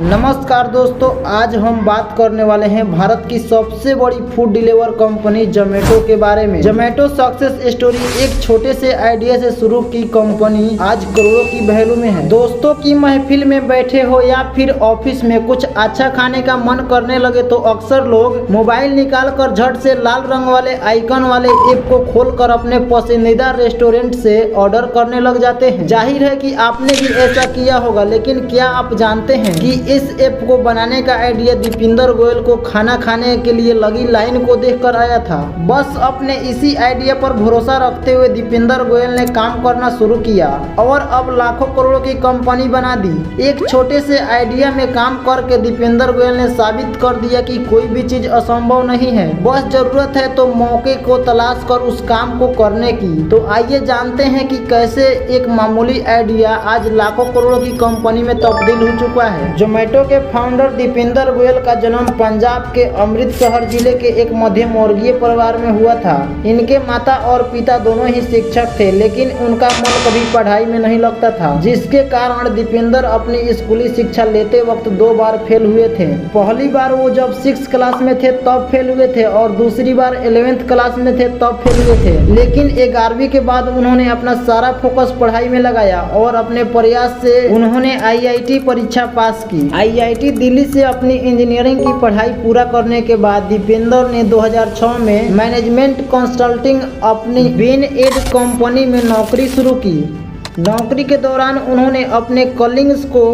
नमस्कार दोस्तों, आज हम बात करने वाले हैं भारत की सबसे बड़ी फूड डिलीवर कंपनी जोमेटो के बारे में। जोमेटो सक्सेस स्टोरी एक छोटे से आइडिया से शुरू की कंपनी आज करोड़ों की वैल्यू में है। दोस्तों की महफिल में बैठे हो या फिर ऑफिस में कुछ अच्छा खाने का मन करने लगे तो अक्सर लोग मोबाइल निकाल कर झट से लाल रंग वाले आइकन वाले ऐप को खोलकर अपने पसंदीदा रेस्टोरेंट से ऑर्डर करने लग जाते हैं। जाहिर है कि आपने भी ऐसा किया होगा, लेकिन क्या आप जानते हैं कि इस ऐप को बनाने का आइडिया दीपेंद्र गोयल को खाना खाने के लिए लगी लाइन को देखकर आया था। बस अपने इसी आइडिया पर भरोसा रखते हुए दीपेंद्र गोयल ने काम करना शुरू किया और अब लाखों करोड़ों की कंपनी बना दी। एक छोटे से आइडिया में काम करके दीपेंद्र गोयल ने साबित कर दिया कि कोई भी चीज असंभव नहीं है, बस जरूरत है तो मौके को तलाश कर उस काम को करने की। तो आइए जानते हैं कि कैसे एक मामूली आइडिया आज लाखों करोड़ों की कंपनी में तब्दील हो चुका है। जोमेटो के फाउंडर दीपेंद्र गोयल का जन्म पंजाब के अमृतसर जिले के एक मध्यम वर्गीय परिवार में हुआ था। इनके माता और पिता दोनों ही शिक्षक थे, लेकिन उनका मन कभी पढ़ाई में नहीं लगता था, जिसके कारण दीपेंद्र अपनी स्कूली शिक्षा लेते वक्त 2 बार फेल हुए थे। पहली बार वो जब 6th क्लास में थे तब फेल हुए थे और दूसरी बार 11th क्लास में थे तब फेल हुए थे। लेकिन 11वीं के बाद उन्होंने अपना सारा फोकस पढ़ाई में लगाया और अपने प्रयास से उन्होंने IIT परीक्षा पास की। IIT दिल्ली से अपनी इंजीनियरिंग की पढ़ाई पूरा करने के बाद दीपेंद्र ने 2006 में मैनेजमेंट कंसल्टिंग अपनी बेन एड कंपनी में नौकरी शुरू की। नौकरी के दौरान उन्होंने अपने कलीग्स को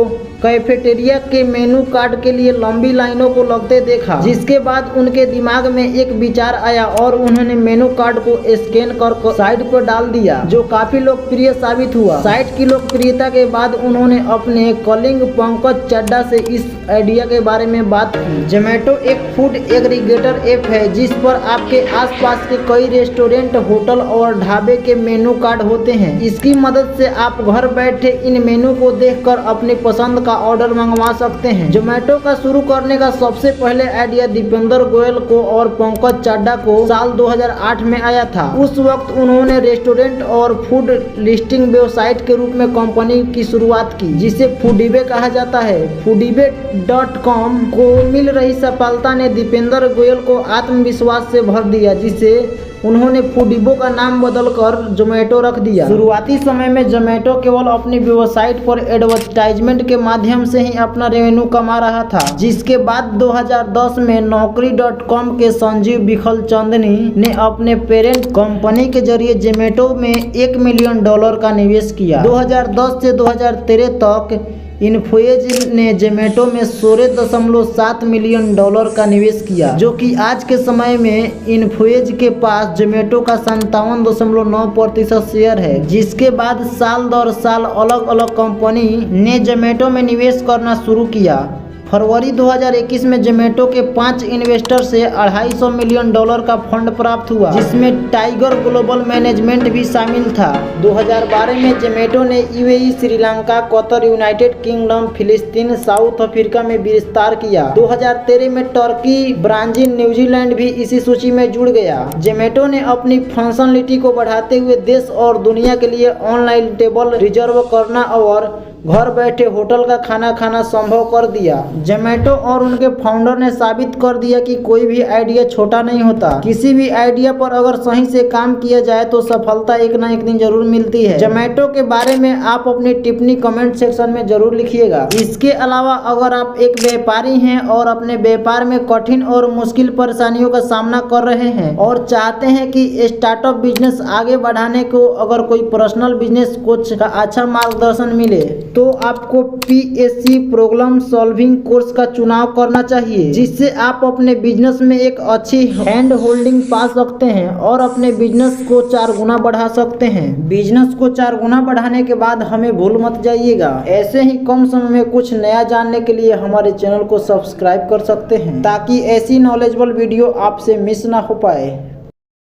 कैफेटेरिया के मेनू कार्ड के लिए लंबी लाइनों को लगते देखा, जिसके बाद उनके दिमाग में एक विचार आया और उन्होंने मेनू कार्ड को स्कैन कर साइट पर डाल दिया, जो काफी लोकप्रिय साबित हुआ। साइट की लोकप्रियता के बाद उन्होंने अपने कलीग पंकज चड्ढा से इस आइडिया के बारे में बात की। जोमेटो एक फूड एग्रीगेटर ऐप है जिस पर आपके आसपास के कई रेस्टोरेंट, होटल और ढाबे के मेनू कार्ड होते हैं। इसकी मदद से आप घर बैठे इन मेनू को देखकर अपनी पसंद का ऑर्डर मंगवा सकते हैं। जोमेटो का शुरू करने का सबसे पहले आइडिया दीपेंद्र गोयल को और पंकज चड्ढा को साल 2008 में आया था। उस वक्त उन्होंने रेस्टोरेंट और फूड लिस्टिंग वेबसाइट के रूप में कंपनी की शुरुआत की, जिसे फूडीबे कहा जाता है। foodibe.com को मिल रही सफलता ने दीपेंद्र गोयल को आत्मविश्वास से भर दिया, जिसे उन्होंने फूडीबो का नाम बदलकर जोमेटो रख दिया। शुरुआती समय में जोमेटो केवल अपनी वेबसाइट पर एडवर्टाइजमेंट के माध्यम से ही अपना रेवेन्यू कमा रहा था, जिसके बाद 2010 में Naukri.com के संजीव बिखल चंदनी ने अपने पेरेंट कंपनी के जरिए जोमेटो में $1 मिलियन का निवेश किया। 2010 से 2013 तक इन्फोएज ने जोमेटो में $16.7 मिलियन का निवेश किया, जो कि आज के समय में इन्फोएज के पास जोमेटो का 57.9% शेयर है। जिसके बाद साल दर साल अलग अलग कंपनी ने जोमेटो में निवेश करना शुरू किया। फरवरी 2021 में जोमेटो के 5 इन्वेस्टर से $250 मिलियन का फंड प्राप्त हुआ, जिसमें टाइगर ग्लोबल मैनेजमेंट भी शामिल था। 2012 में जोमेटो ने UAE, Sri Lanka, Qatar, United kingdom, फिलिस्तीन, साउथ अफ्रीका में विस्तार किया। 2013 में टर्की, ब्राजील, न्यूजीलैंड भी इसी सूची में जुड़ गया। जोमेटो ने अपनी फंक्शनलिटी को बढ़ाते हुए देश और दुनिया के लिए ऑनलाइन टेबल रिजर्व करना और घर बैठे होटल का खाना खाना संभव कर दिया। जोमेटो और उनके फाउंडर ने साबित कर दिया कि कोई भी आइडिया छोटा नहीं होता। किसी भी आइडिया पर अगर सही से काम किया जाए तो सफलता एक ना एक दिन जरूर मिलती है। जोमेटो के बारे में आप अपनी टिप्पणी कमेंट सेक्शन में जरूर लिखिएगा। इसके अलावा अगर आप एक व्यापारी हैं और अपने व्यापार में कठिन और मुश्किल परेशानियों का सामना कर रहे हैं और चाहते हैं कि स्टार्टअप बिजनेस आगे बढ़ाने को अगर कोई पर्सनल बिजनेस कोच का अच्छा मार्गदर्शन मिले तो आपको PSC प्रॉब्लम सॉल्विंग कोर्स का चुनाव करना चाहिए, जिससे आप अपने बिजनेस में एक अच्छी हैंड होल्डिंग पा सकते हैं और अपने बिजनेस को 4 गुना बढ़ा सकते हैं। बिजनेस को 4 गुना बढ़ाने के बाद हमें भूल मत जाइएगा। ऐसे ही कम समय में कुछ नया जानने के लिए हमारे चैनल को सब्सक्राइब कर सकते हैं, ताकि ऐसी नॉलेजेबल वीडियो आपसे मिस ना हो पाए।